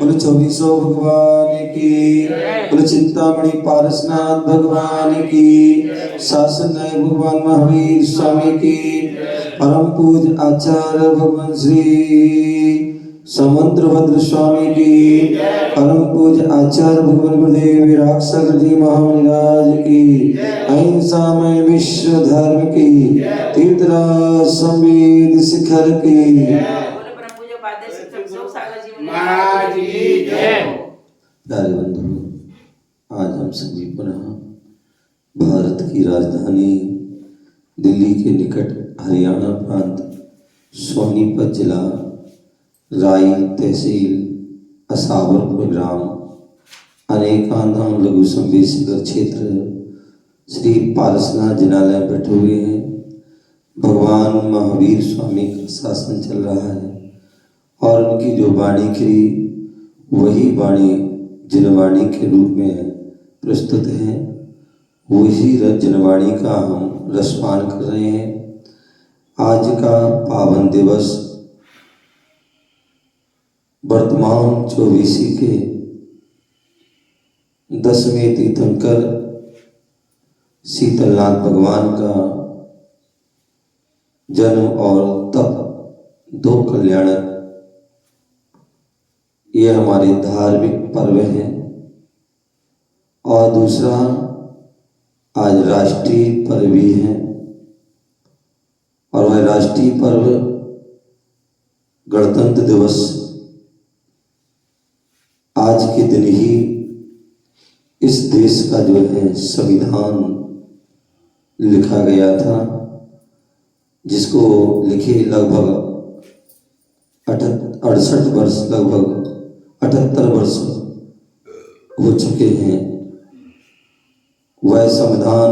बोले 2400 भगवान की, बोले चिंतामणि पारसनाथ भगवान की, शासन नायक भगवान महावीर स्वामी की, परम पूज आचार्य भगवान श्री समुद्रभद्र स्वामी की, परम पूज आचार्य भगवान गुरुदेव विराट जी महाराज की, अहिंसामय विश्व धर्म की, तीर्थराज संवेद शिखर की। प्यारे बंधु, आज हम सभी पुनः भारत की राजधानी दिल्ली के निकट हरियाणा प्रांत सोनीपत जिला राई तहसील असावरपुर ग्राम अनेकांधाम लघु संवेदनगर क्षेत्र श्री पारसनाथ जिनालय में बैठे हुए हैं। भगवान महावीर स्वामी का शासन चल रहा है और उनकी जो वाणी की वही वाणी जनवाणी के रूप में प्रस्तुत है। वही जनवाणी का हम रसपान कर रहे हैं। आज का पावन दिवस वर्तमान 24 के 10वें तीर्थंकर शीतलनाथ भगवान का जन्म और तप दो कल्याणक ये हमारे धार्मिक पर्व हैं। और दूसरा आज राष्ट्रीय पर्व भी है और वह राष्ट्रीय पर्व गणतंत्र दिवस आज के दिन ही इस देश का जो है संविधान लिखा गया था, जिसको लिखे लगभग 68 वर्ष लगभग 78 वर्ष हो चुके हैं। वह संविधान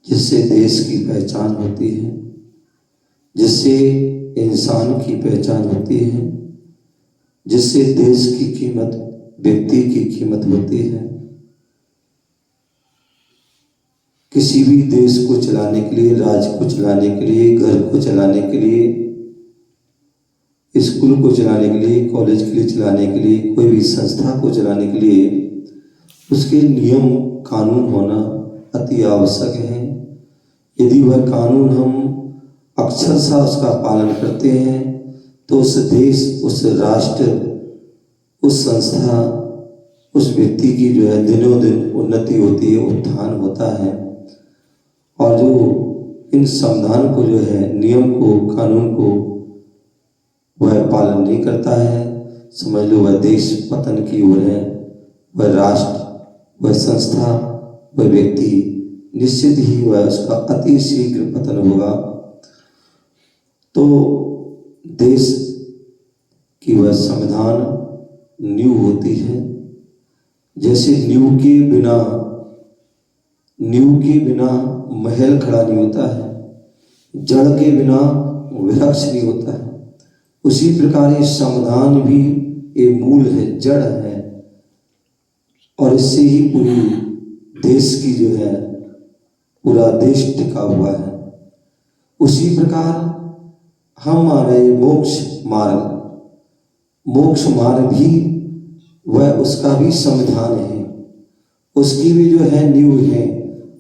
जिससे देश की पहचान होती है, जिससे इंसान की पहचान होती है, जिससे देश की कीमत, व्यक्ति की कीमत होती है। किसी भी देश को चलाने के लिए, राज्य को चलाने के लिए, घर को चलाने के लिए, स्कूल को चलाने के लिए, कॉलेज के लिए चलाने के लिए, कोई भी संस्था को चलाने के लिए उसके नियम कानून होना अति आवश्यक है। यदि वह कानून हम अक्षरशः उसका पालन करते हैं तो उस देश, उस राष्ट्र, उस संस्था, उस व्यक्ति की जो है दिनों दिन उन्नति होती है, उत्थान होता है। और जो इन संविधान को जो है, नियम को, कानून को वह पालन नहीं करता है, समझ लो वह देश पतन की ओर है। वह राष्ट्र, वह संस्था, वह व्यक्ति निश्चित ही वह उसका अति शीघ्र पतन होगा। तो देश की वह संविधान नींव होती है। जैसे नींव के बिना महल खड़ा नहीं होता है, जड़ के बिना वृक्ष नहीं होता है, उसी प्रकार ये संविधान भी एक मूल है, जड़ है और इससे ही पूरी देश की जो है, पूरा देश टिका हुआ है। उसी प्रकार हमारे मोक्ष मार्ग भी वह, उसका भी संविधान है, उसकी भी जो है नींव है,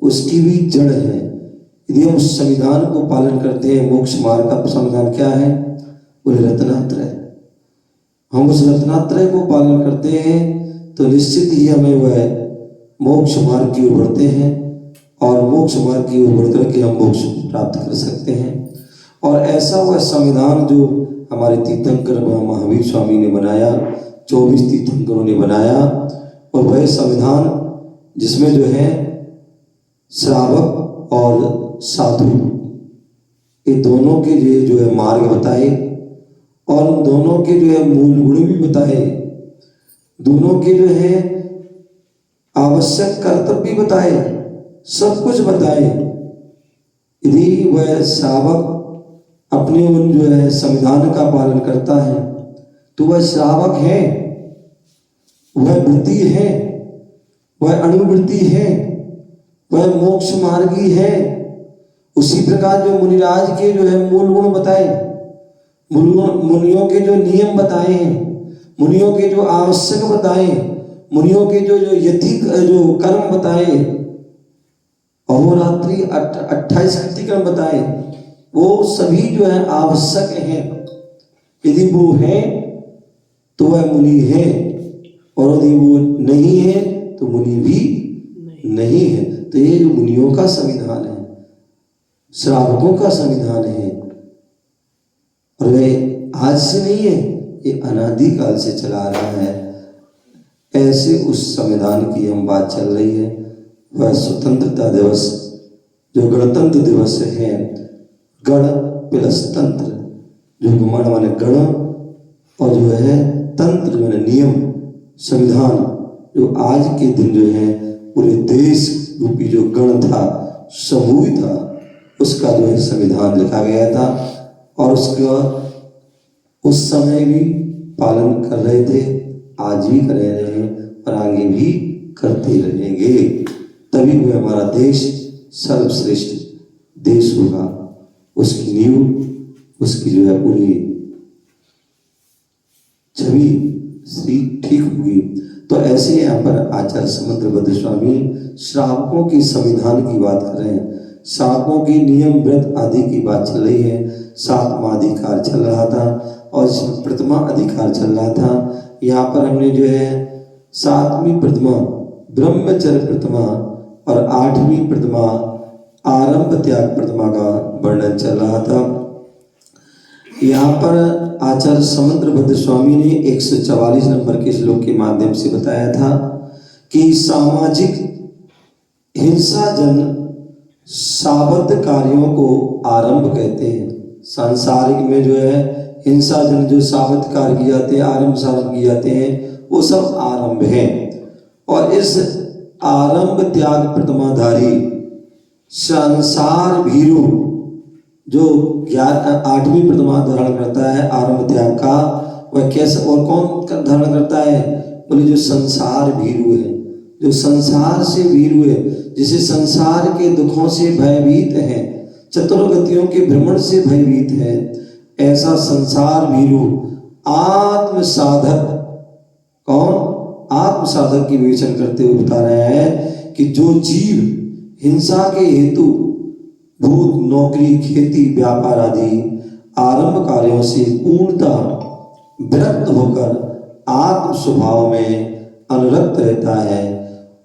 उसकी भी जड़ है। यदि हम उस संविधान को पालन करते हैं, मोक्ष मार्ग का संविधान क्या है? बोले रत्नात्रय। हम उस रत्नात्रय को पालन करते हैं तो निश्चित ही हमें वह मोक्ष मार्ग की ओर बढ़ते हैं और मोक्ष मार्ग की ओर बढ़ करके हम मोक्ष प्राप्त कर सकते हैं। और ऐसा वह संविधान जो हमारे तीर्थंकर महावीर स्वामी ने बनाया, 24 तीर्थंकरों ने बनाया, और वह संविधान जिसमें जो है श्रावक और साधु ये दोनों के लिए जो है मार्ग बताए और उन दोनों के जो है मूल गुण भी बताए, दोनों के जो है आवश्यक कर्तव्य भी बताए, सब कुछ बताए। यदि वह श्रावक अपने उन जो है संविधान का पालन करता है तो वह श्रावक है, वह वृत्ति है, वह अनुवृत्ति है, वह मोक्ष मार्गी है। उसी प्रकार जो मुनिराज के जो है मूल गुण बताए, मुनियों के जो नियम बताए हैं, मुनियों के जो आवश्यक बताए, मुनियों के जो जो यथि जो कर्म बताए, अहोरात्रि 28 कृति कर्म बताए, वो सभी जो है आवश्यक हैं। यदि वो है तो वह मुनि है, और यदि वो नहीं है तो मुनि भी नहीं है। तो ये जो मुनियों का संविधान है, श्रावकों का संविधान है, और वह आज से नहीं है, ये अनादि काल से चला रहा है। ऐसे उस संविधान की हम बात चल रही है। वह स्वतंत्रता दिवस जो गणतंत्र दिवस है, गण प्लस तंत्र, जो गण माने गण और जो है तंत्र माने नियम, संविधान, जो आज के दिन जो है पूरे देश रूपी जो गण था, समूह था, उसका जो है संविधान लिखा गया था, और उसका उस समय भी पालन कर रहे थे, आज भी कर रहे हैं और आगे भी करते रहेंगे। तभी वो हमारा देश सर्वश्रेष्ठ देश होगा। उसकी नींव, उसकी जो है पूरी छवि ठीक होगी। तो ऐसे यहाँ पर आचार्य समुद्रभद्र स्वामी श्रावकों की संविधान की बात कर रहे हैं। श्रावकों की नियम व्रत आदि की बात चल रही है। 7वां अधिकार चल रहा था और इसमें प्रथमा अधिकार चल रहा था। यहाँ पर हमने जो है 7वीं प्रथमा ब्रह्मचर्य प्रथमा और 8वीं प्रथमा आरंभ त्याग प्रथमा का वर्णन चल रहा था। यहाँ पर आचार्य समुद्रभद्र स्वामी ने 144 नंबर के श्लोक के माध्यम से बताया था कि सामाजिक हिंसाजन साबद्ध कार्यों को आरंभ कहते हैं। सांसारिक में जो है हिंसाजन जो साबद्ध कार्य किए जाते हैं, आरंभ सारंभ किए जाते हैं, वो सब आरंभ है। और इस आरंभ त्याग प्रथमाधारी संसार भीरु जो 8वीं प्रथमा धारण करता है आरंभ त्याग का, वह कैसे और कौन धारण करता है? बोले जो संसार भीरु है, जो संसार से भीरु है, जिसे संसार के दुखों से भयभीत है, चतुर्गतियों के भ्रमण से भयभीत है, ऐसा संसार भीरु आत्म साधक, कौन? आत्म साधक की विवेचन करते हुए बता रहे हैं कि जो जीव हिंसा के हेतु भूत, नौकरी, खेती, व्यापार आदि आरंभ कार्यों से पूर्णतः विरक्त होकर आत्म स्वभाव में अनुरक्त रहता है,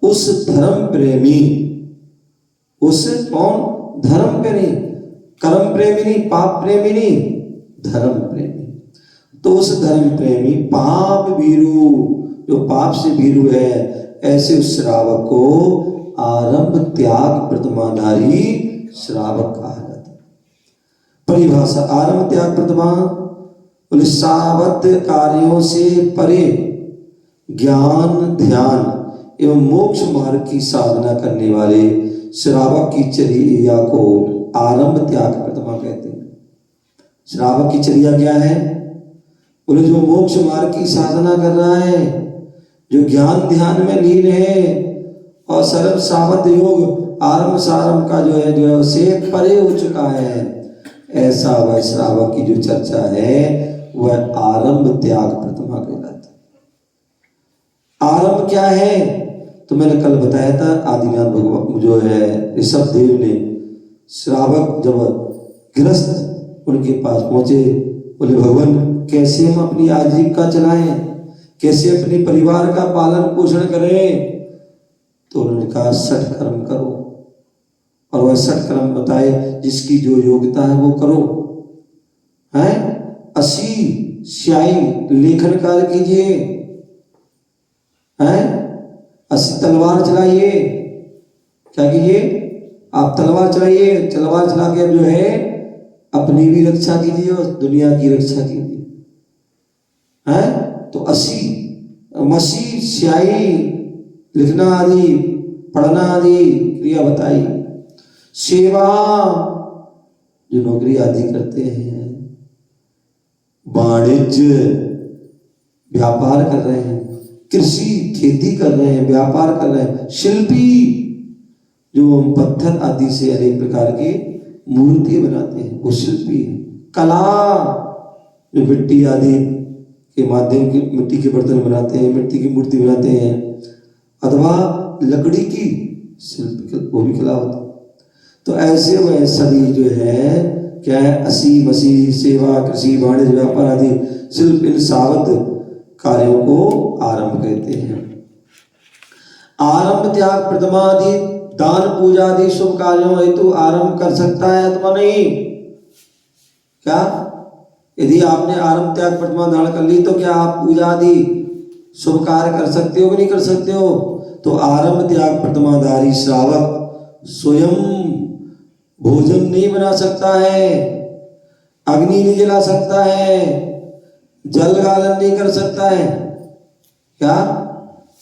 उस धर्म प्रेमी, उस कौन? धर्म प्रेमी, कर्म प्रेमी नहीं, पाप प्रेमी नहीं, धर्म प्रेमी। तो उस धर्म प्रेमी पाप भीरु, जो पाप से भीरु है, ऐसे उस श्रावक को आरंभ त्याग प्रथमाधारी श्रावक कहा जाता है। परिभाषा आरंभ त्याग प्रथमा बोले साबद्ध कार्यों से परे ज्ञान, ध्यान एवं मोक्ष मार्ग की साधना करने वाले श्रावक की चर्या को आरंभ त्याग प्रथमा कहते हैं। श्रावक की चर्या क्या है? बोले जो मोक्ष मार्ग की साधना कर रहा है, जो ज्ञान ध्यान में लीन है और सर्व साबद्ध योग आरंभ सारंभ का जो है से परे हो चुका है, ऐसा वह श्रावक की जो चर्चा है वह आरंभ त्याग प्रथमा कहलाता है। आरंभ क्या है? तो मैंने कल बताया था, आदिनाथ भगवान जो है ऋषभ देव ने, श्रावक जब गृहस्थ उनके पास पहुंचे, बोले भगवान कैसे हम अपनी आजीविका चलाएं, कैसे अपने परिवार का पालन पोषण करें? तो उन्होंने कहा 60 कर्म करो, और वह 60 कर्म बताए, जिसकी जो योग्यता है वो करो। हैं 80 स्याही लेखन कार्य कीजिए, हैं 80 तलवार चलाइए। क्या कीजिए? आप तलवार चलाइए, तलवार चला के अब जो है अपनी भी रक्षा कीजिए और दुनिया की रक्षा कीजिए। हैं तो 80 मसी स्याही लिखना आदि, पढ़ना आदि क्रिया बताई। सेवा जो नौकरी आदि करते हैं, वाणिज्य व्यापार कर रहे हैं, कृषि खेती कर रहे हैं, व्यापार कर रहे हैं, शिल्पी जो पत्थर आदि से अनेक प्रकार की मूर्ति बनाते हैं वो शिल्पी है। कला जो मिट्टी आदि के माध्यम के मिट्टी के बर्तन बनाते हैं, मिट्टी की मूर्ति बनाते हैं, अथवा लकड़ी की शिल्प वो भी कला होती है। तो ऐसे वह सभी जो है क्या है, असी मसी सेवा कृषि वाणिज्य व्यापार आदि शिल्प इन सावध कार्यों को आरंभ कहते हैं। आरंभ त्याग प्रथमादि दान पूजा आदि शुभ कार्यों हेतु आरंभ कर सकता है अथवा नहीं? क्या यदि आपने आरंभ त्याग प्रतिमा धारण कर ली तो क्या आप पूजा आदि शुभ कार्य कर सकते हो कि नहीं कर सकते हो? तो आरंभ त्याग प्रतिमाधारी श्रावक स्वयं भोजन नहीं बना सकता है, अग्नि नहीं जला सकता है, जल गालन नहीं कर सकता है। क्या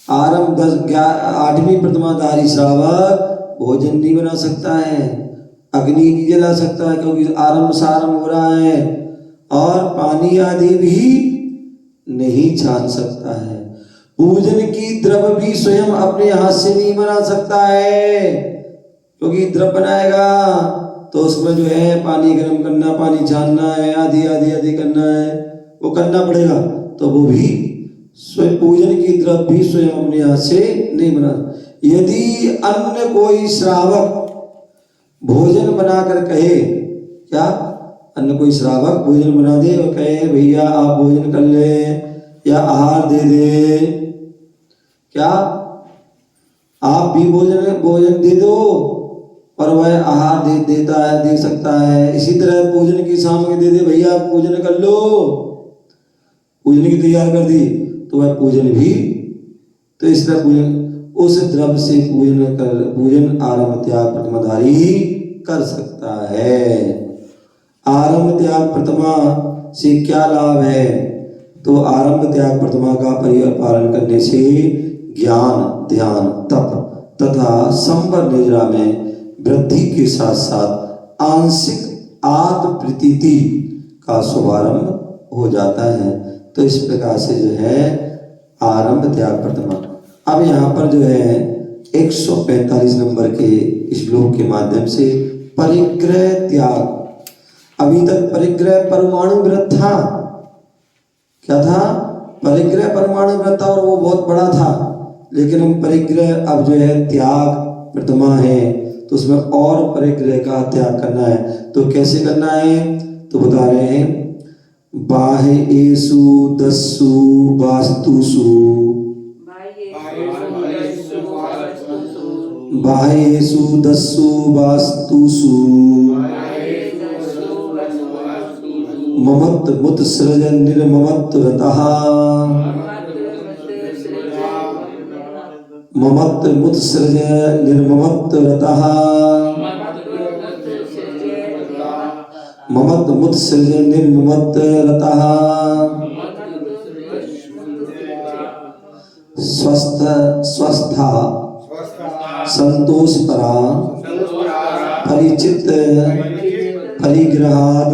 आरंभ 8वीं प्रतिमाधारी श्रावक भोजन नहीं बना सकता है, अग्नि नहीं जला सकता है, क्योंकि आरंभ सारंभ हो रहा है, और पानी आदि भी नहीं छान सकता है। पूजन की द्रव्य भी स्वयं अपने हाथ से नहीं बना सकता है, क्योंकि द्रव्य बनाएगा तो उसमें जो है पानी गर्म करना, पानी छानना है, आदि आदि आदि करना है, वो करना पड़ेगा। तो वो भी स्वयं पूजन की द्रव्य भी स्वयं अपने हाथ से नहीं बना। यदि अन्य कोई श्रावक भोजन बनाकर कहे, क्या अन्य कोई श्रावक भोजन बना दे और कहे भैया आप भोजन कर ले या आहार दे दे, क्या आप भी भोजन दे दो और वह आहार देता है, दे सकता है। इसी तरह पूजन की सामग्री दे दे, भैया आप पूजन कर लो, पूजन की तैयार कर दी, तो वह पूजन भी, तो इस तरह पूजन उस द्रव्य से पूजन आरंभ त्याग प्रतिमाधारी ही कर सकता है। आरंभ त्याग प्रतिमा से क्या लाभ है? तो आरंभ त्याग प्रतिमा का पालन करने से ज्ञान, ध्यान, तप तथा संवर निद्रा में वृद्धि के साथ साथ आंशिक आत्म प्रतीति का शुभारंभ हो जाता है। तो इस प्रकार से जो है आरंभ त्याग प्रतिमा। अब यहाँ पर जो है 145 नंबर के श्लोक के माध्यम से परिग्रह त्याग। अभी तक परिग्रह परमाणु व्रत था, क्या था? परिग्रह परमाणु व्रत था और वो बहुत बड़ा था, लेकिन हम परिग्रह अब जो है त्याग प्रतिमा है, तो उसमें और परिग्रह का त्याग करना है। तो कैसे करना है? तो बता रहे हैं, बाह्येषु दस्सु वास्तुषु, बाह्येषु दस्सु वास्तुषु ममत्त मुत्सृज निर्ममत्त रतः, ममत्त मुत्सृज निर्ममत्त रतः, ममत्त मुत्सृज निर्ममत्त रतः, स्वस्थ स्वस्था संतोषपरा परिचित परिग्रहाद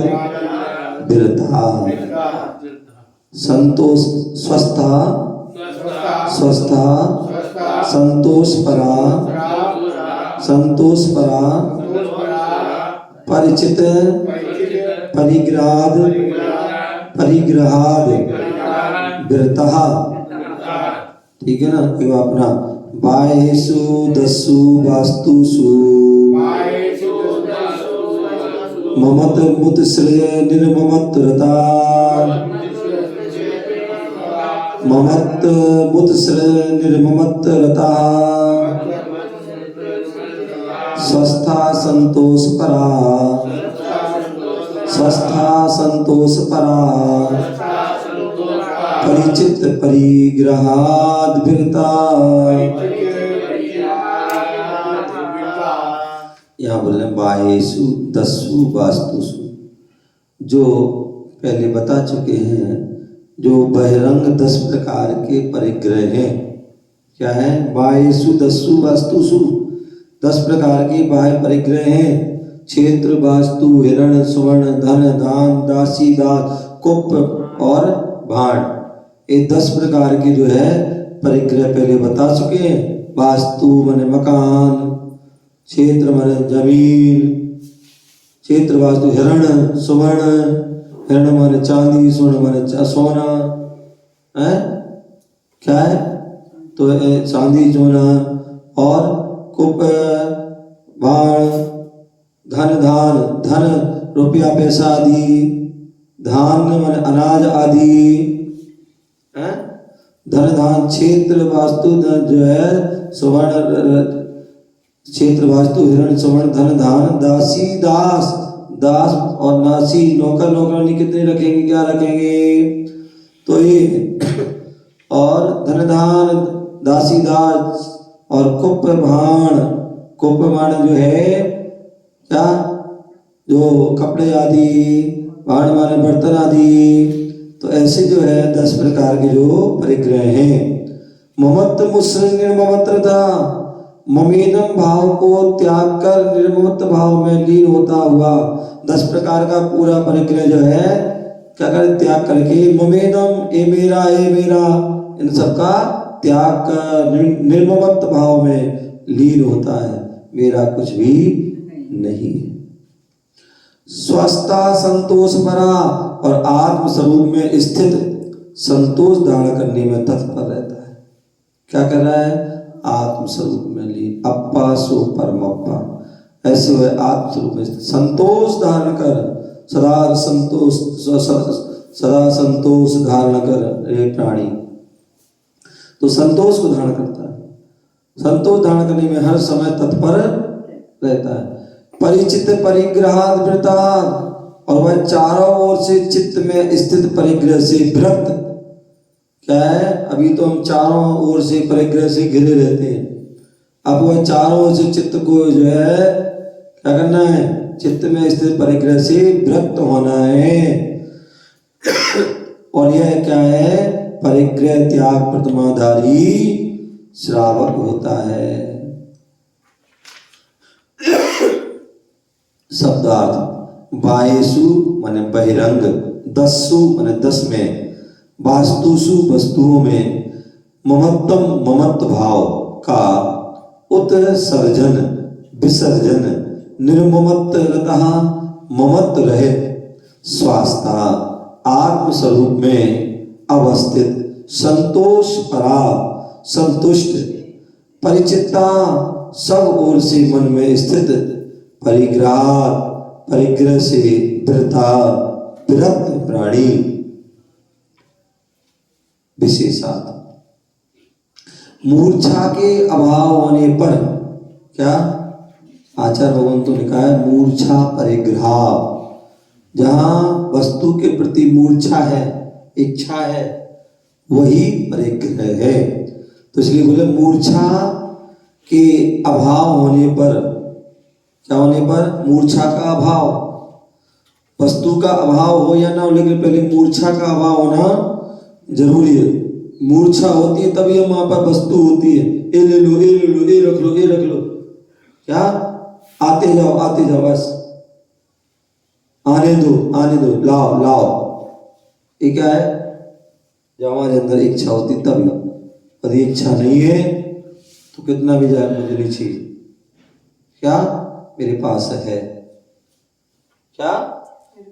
विरता। संतोष स्वस्था स्वस्था संतोषपरा संतोषपरा परिचित परिग्रहाद परिग्रहाद विरता। ठीक है ना? ये अपना बाह्येषु दस्सु वास्तुषु ममत्त मुत्सृज निर्ममत्त रता, ममत्त मुत्सृज निर्ममत्त रता, स्वस्था संतोषपरा स्वस्था संतोषपरा परिचित परिग्रहाद विरता। यहाँ बोल रहे बाह्येषु दस्सु वास्तुषु, जो पहले बता चुके हैं, जो बहिरंग 10 प्रकार के परिग्रह हैं। क्या है? बाह्येषु दस्सु वास्तुषु 10 प्रकार के बाह्य परिग्रह हैं। क्षेत्र, वास्तु, हिरण, स्वर्ण, धन, दान, दासी, दास, कुप और भांड, ये 10 प्रकार के जो है परिग्रह पहले बता चुके हैं। वास्तु माने मकान, क्षेत्र माने जमीन, क्षेत्र वास्तु हिरण, स्वर्ण, हिरण माने चांदी, स्वर्ण माने सोना, है क्या है? तो चांदी सोना और कुप बाण धन धान, धन रुपया पैसा आदि, धान्य माने अनाज आदि, धन धान क्षेत्र वास्तु धन जो है सुवर्ण, क्षेत्र वास्तु हिरण सुवर्ण धन धान, दासी दास, दास और नासी नौकर नौकरानी कितने रखेंगे, क्या रखेंगे? तो ये और धन धान दासी दास और कुप भाण, कुप भाण जो है क्या, जो कपड़े आदि, भाण माने बर्तन आदि। तो ऐसे जो है 10 प्रकार के जो परिग्रह हैं। ममत्व मुस्र निर्ममत्रता, ममेदम भाव को त्याग कर निर्ममत भाव में लीन होता हुआ 10 प्रकार का पूरा परिग्रह जो है क्या कर, त्याग करके ममेदम ए मेरा इन सबका त्याग कर निर्ममत भाव में लीन होता है, मेरा कुछ भी नहीं है। स्वस्था संतोष परा, और आत्म स्वरूप में स्थित संतोष धारण करने में तत्पर रहता है। क्या कर रहा है? आत्म स्वरूप में लीन, अप्पा सो परमप्पा, ऐसे वह आत्म स्वरूप में संतोष धारण कर, सदा संतोष धारण कर रे प्राणी। तो संतोष को धारण करता है, संतोष धारण करने में हर समय तत्पर रहता है। परिचित परिग्रहाद वृताद, और वह चारों ओर से चित्त में स्थित परिग्रह से विरक्त। क्या है? अभी तो हम चारों ओर से परिग्रह से घिरे रहते हैं, अब वह चारों ओर से चित्त को जो है क्या करना है? चित्त में स्थित परिग्रह से विरक्त होना है। और यह क्या है? परिग्रह त्याग प्रतिमाधारी श्रावक होता है। शब्दार्थ बाहेसु माने बहिरंग, दस्सु माने 10 में, वास्तुसु वस्तुओं में, ममत्तम ममत्व भाव का उत्सर्जन विसर्जन, निर्ममत्त रतः ममत्व रहित, स्वास्था आत्म स्वरूप में अवस्थित, संतोष परा संतुष्ट, परिचिता सब ओर से मन में स्थित, परिग्रह से वृता विरक्त प्राणी। विशेषात मूर्छा के अभाव होने पर, क्या आचार्य भगवान तो लिखा है मूर्छा परिग्रह, जहां वस्तु के प्रति मूर्छा है, इच्छा है, वही परिग्रह है। तो इसलिए बोले मूर्छा के अभाव होने पर, क्या होने पर? मूर्छा का अभाव, वस्तु का अभाव हो या ना हो, लेकिन पहले मूर्छा का अभाव होना जरूरी है। मूर्छा होती है तभी हम वहां पर वस्तु होती है, ये ले लो, ये ले लो, ये रख लो, ये रख लो, क्या आते जाओ बस, आने दो, लाओ लाओ। ये क्या है? जब हमारे अंदर इच्छा होती तभी, यदि इच्छा नहीं है तो कितना भी जाए मुझे नहीं चाहिए, क्या मेरे पास है, क्या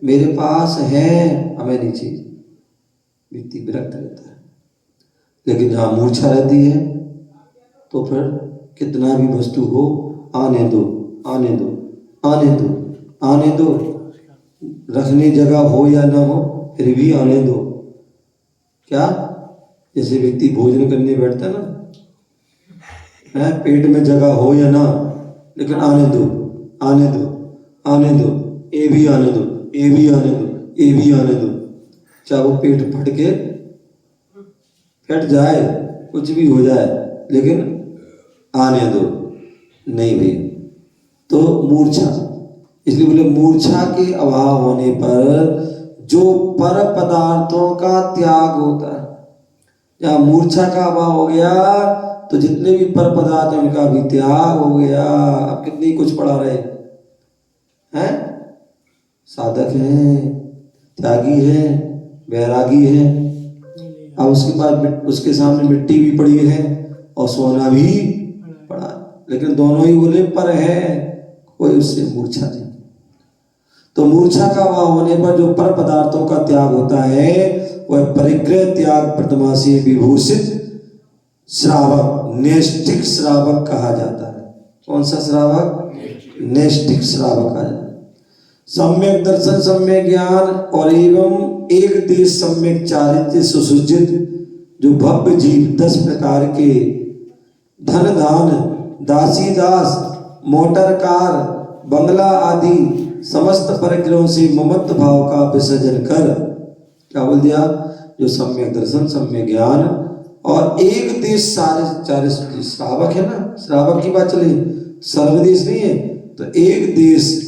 मेरे पास है, हमें नहीं चाहिए, व्यक्ति विरक्त रहता है। लेकिन जहाँ मूर्छा रहती है तो फिर कितना भी वस्तु हो, आने दो, रखने जगह हो या ना हो फिर भी आने दो। क्या? जैसे व्यक्ति भोजन करने बैठता है ना, पेट में जगह हो या ना, लेकिन आने दो, ये भी आने दो, चाहे वो पेट फट के फट जाए, कुछ भी हो जाए, लेकिन आने दो, नहीं भाई। तो मूर्छा, इसलिए बोले मूर्छा के अभाव होने पर जो पर पदार्थों का त्याग होता है, जहाँ मूर्छा का अभाव हो गया तो जितने भी पर पदार्थ हैं उनका भी त्याग हो गया। अब कितनी कुछ पढ़ा रहे हैं, साधक हैं, त्यागी हैं, वैरागी हैं, अब उसके बाद उसके सामने मिट्टी भी पड़ी है और सोना भी पड़ा, लेकिन दोनों ही बोले पर है, कोई उससे मूर्छा नहीं। तो मूर्छा का अभाव होने पर जो पर पदार्थों का त्याग होता है वह परिग्रह त्याग प्रतिमा से विभूषित श्रावक, नैष्ठिक श्रावक कहा जाता है। कौन सा श्रावक? नैष्ठिक श्रावक कहा जाता है। सम्यक दर्शन, सम्यक ज्ञान और एवं एक देश सम्यक चारित्र्य सुसज्जित जो भव्य जीव 10 प्रकार के धन धान, दासी दास, मोटर कार, बंगला आदि समस्त परिग्रहों से ममत्व भाव का विसर्जन कर, क्या बोल दिया? जो सम्यक दर्शन, सम्यक ज्ञान और एक देश चार श्रावक है ना, श्रावक की बात चली, सर्वदेश नहीं है। तो एक देश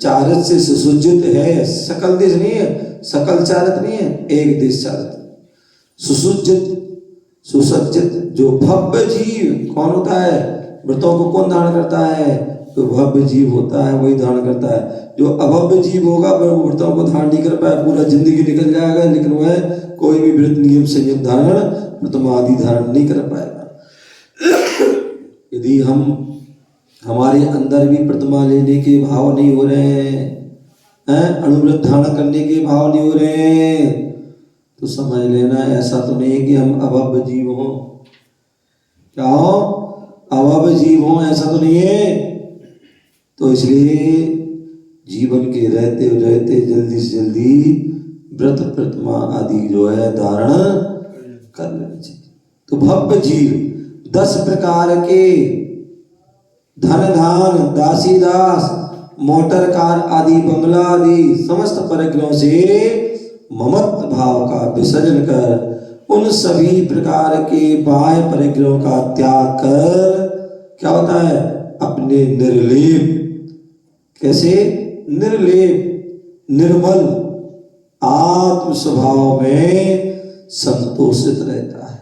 चारित्र से सुसज्जित है, सकल देश नहीं है, सकल चारित्र नहीं है, एक देश चारित्र सुसज्जित जो भव्य जीव। कौन होता है? व्रतों को कौन धारण करता है? तो भव्य जीव होता है, वही धारण करता है। जो अभव्य जीव होगा वह व्रतों को धारण नहीं कर पाए, पूरा जिंदगी निकल जाएगा, लेकिन वह कोई भी व्रत नियम संयम धारण, प्रतिमा आदि धारण नहीं कर पाएगा। यदि हमारे अंदर भी प्रतिमा लेने के भाव नहीं हो रहे हैं, अणुव्रत धारण करने के भाव नहीं हो रहे हैं, तो समझ लेना ऐसा तो नहीं है कि हम अभव्य जीव हों। क्या हो? अभव्य जीव हों, ऐसा तो नहीं है। तो इसलिए जीवन के रहते रहते जल्दी से जल्दी व्रत प्रतिमा आदि जो है धारण कर लेना चाहिए। तो भव्य जीव 10 प्रकार के धन धान, दासी दास, मोटर कार आदि, बंगला आदि समस्त परिग्रहों से ममत्व भाव का विसर्जन कर उन सभी प्रकार के बाह्य परिग्रहों का त्याग कर, क्या होता है? अपने निर्लेप, कैसे? निर्लेप निर्मल आत्म स्वभाव में संतोषित रहता है।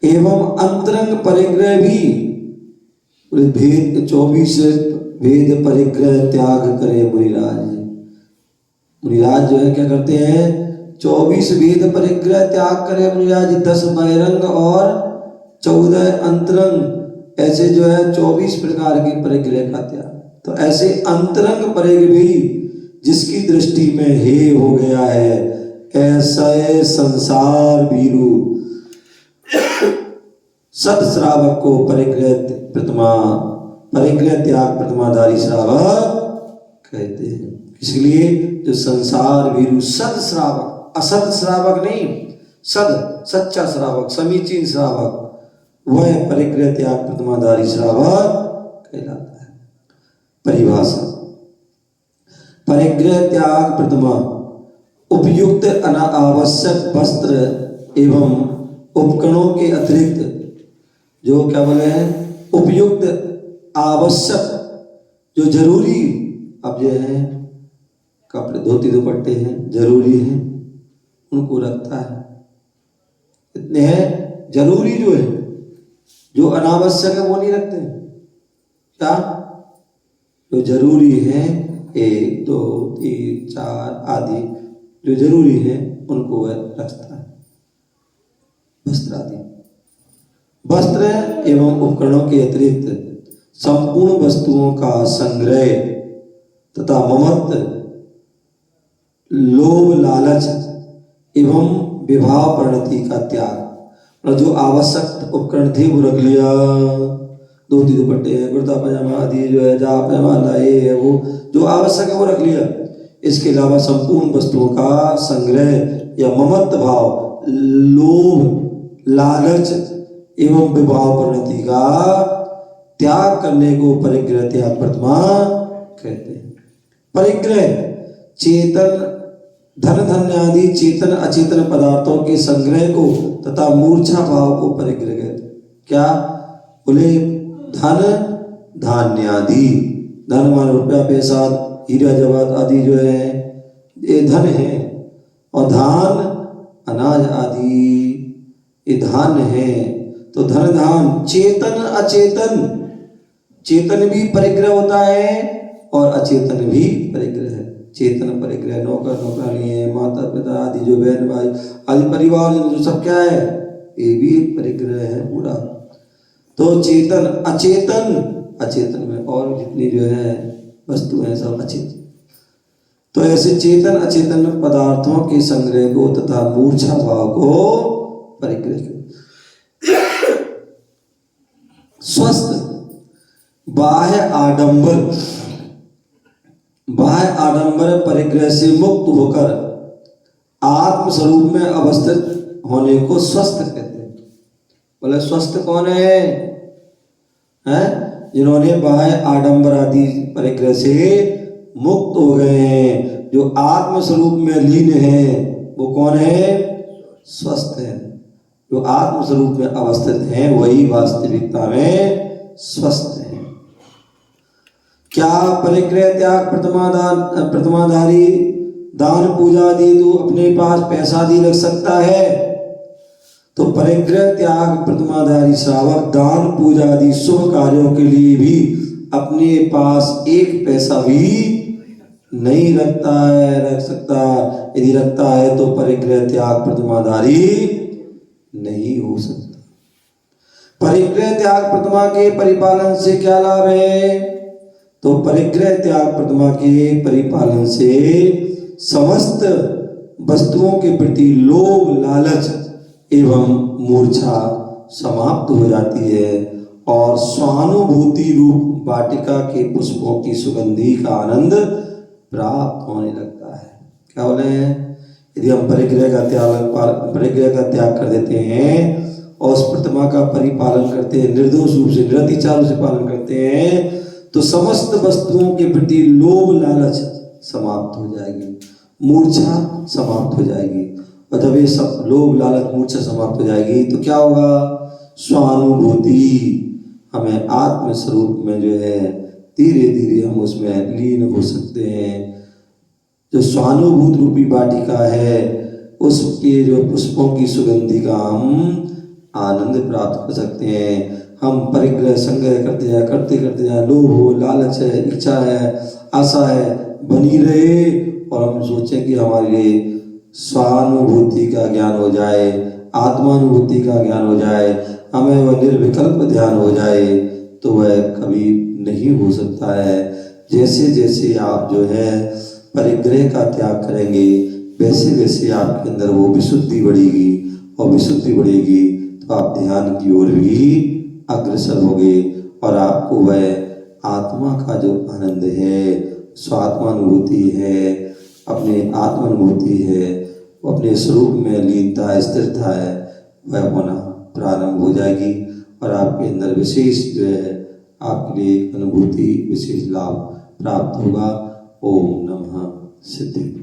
एवं अंतरंग परिग्रह भी भेद 24 भेद परिग्रह त्याग करे मुनिराज। मुनिराज जो है क्या करते हैं? 24 भेद परिग्रह त्याग करे मुनिराज, 10 बहिरंग और 14 अंतरंग, ऐसे जो है 24 प्रकार के परिग्रह का त्याग। तो ऐसे अंतरंग परिग्रह भी जिसकी दृष्टि में हे हो गया है, ऐसे संसार भीरु सत श्रावक को परिग्रह त्याग प्रतिमाधारी श्रावक कहते हैं। इसलिए जो संसार भीरु सत श्रावक, असत श्रावक नहीं, सद सच्चा श्रावक, समीचीन श्रावक, वह परिग्रह त्याग प्रतिमाधारी श्रावक कहलाता है। परिभाषा: परिग्रह त्याग प्रतिमा उपयुक्त अनावश्यक वस्त्र एवं उपकरणों के अतिरिक्त जो क्या बोले हैं, उपयुक्त आवश्यक जो जरूरी, अब जो है कपड़े धोती दुपट्टे हैं जरूरी हैं, उनको रखता है। इतने हैं जरूरी, जो अनावश्यक है वो नहीं रखते। क्या? जो जरूरी है 1 2 3 4 आदि जो जरूरी है उनको वह रखता है। वस्त्र आदि, वस्त्र एवं उपकरणों के अतिरिक्त संपूर्ण वस्तुओं का संग्रह तथा ममत्व, लोभ लालच एवं विवाह परिणति का त्याग। और जो आवश्यक उपकरण थे वो रख लिया, धोती दुपट्टे है, कुर्ता पजामा आदि जो है, जा पैमाना ये है, वो जो आवश्यक है वो रख लिया। इसके अलावा संपूर्ण वस्तुओं का संग्रह या ममत्व भाव, लोभ लालच एवं विवाह परिणति का त्याग करने को परिग्रह त्याग प्रतिमा कहते हैं। परिग्रह चेतन धन धान्य आदि चेतन अचेतन पदार्थों के संग्रह को तथा मूर्छा भाव को परिग्रह कहते हैं। क्या बोले? धन धान्य आदि, धन मान रुपया पैसा हीरा जवाहरात आदि जो है ये धन है, और धान अनाज आदि ये धान है। तो धन धान चेतन अचेतन, चेतन भी परिग्रह होता है और अचेतन भी परिग्रह है। चेतन परिग्रह नौकर नौकरानी है, माता पिता आदि जो बहन भाई आदि परिवार जो सब क्या है, ये भी एक परिग्रह है पूरा। तो चेतन अचेतन, अचेतन में और जितनी जो है वस्तु है सब अचेतन। तो ऐसे चेतन अचेतन पदार्थों के संग्रह को तथा मूर्छा भाव को परिग्रह करें। स्वस्थ बाह्य आडंबर परिग्रह से मुक्त होकर आत्म स्वरूप में अवस्थित होने को स्वस्थ कहते हैं। बोले स्वस्थ कौन है? जिन्होंने बाह्य आडंबर आदि परिग्रह से मुक्त हो गए हैं, जो आत्म स्वरूप में लीन है, वो कौन है? स्वस्थ है। जो आत्म स्वरूप में अवस्थित हैं वही वास्तविकता में स्वस्थ है। क्या परिग्रह त्याग प्रतिमाधारी दान पूजा आदि तो अपने पास पैसा आदि रख सकता है? तो परिग्रह त्याग प्रतिमाधारी श्रावक दान पूजा आदि शुभ कार्यों के लिए भी अपने पास एक पैसा भी नहीं रख सकता। यदि रखता है तो परिग्रह त्याग प्रतिमाधारी नहीं हो सकता। परिग्रह त्याग प्रतिमा के परिपालन से क्या लाभ है? तो परिग्रह त्याग प्रतिमा के परिपालन से समस्त वस्तुओं के प्रति लोभ लालच एवं मूर्छा समाप्त हो जाती है और स्वानुभूति रूप वाटिका के पुष्पों की सुगंधि का आनंद प्राप्त होने लगता है। क्या बोले हैं? यदि हम परिग्रह का त्याग कर देते हैं और उस प्रतिमा का परिपालन करते हैं, निर्दोष रूप से निरतिचार रूप से पालन करते हैं, तो समस्त वस्तुओं के प्रति लोभ लालच समाप्त हो जाएगी, मूर्छा समाप्त हो जाएगी। और जब ये सब लोभ लालच मूर्छा समाप्त हो जाएगी तो क्या होगा? स्वानुभूति, हमें आत्म स्वरूप में जो है धीरे धीरे हम उसमें लीन हो सकते हैं। जो स्वानुभूत रूपी वाटिका है उसके जो पुष्पों की सुगंधि का हम आनंद प्राप्त कर सकते हैं। हम परिग्रह संग्रह करते जाए, लोभ हो, लालच है, इच्छा है, आशा है, बनी रहे और हम सोचें कि हमारे लिए स्वानुभूति का ज्ञान हो जाए, आत्मानुभूति का ज्ञान हो जाए, हमें वह निर्विकल्प ध्यान हो जाए, तो वह कभी नहीं हो सकता है। जैसे जैसे आप जो है परिग्रह का त्याग करेंगे वैसे वैसे आपके अंदर वो विशुद्धि बढ़ेगी और विशुद्धि बढ़ेगी तो आप ध्यान की ओर भी अग्रसर होगे और आपको वह आत्मा का जो आनंद है, स्वात्मानुभूति है, अपने आत्मानुभूति है, अपने स्वरूप में लीनता स्थिरता है, वह होना प्रारंभ हो जाएगी और आपके अंदर विशेष जो है आपके लिए अनुभूति विशेष लाभ प्राप्त होगा। ओम नमः सिद्धि।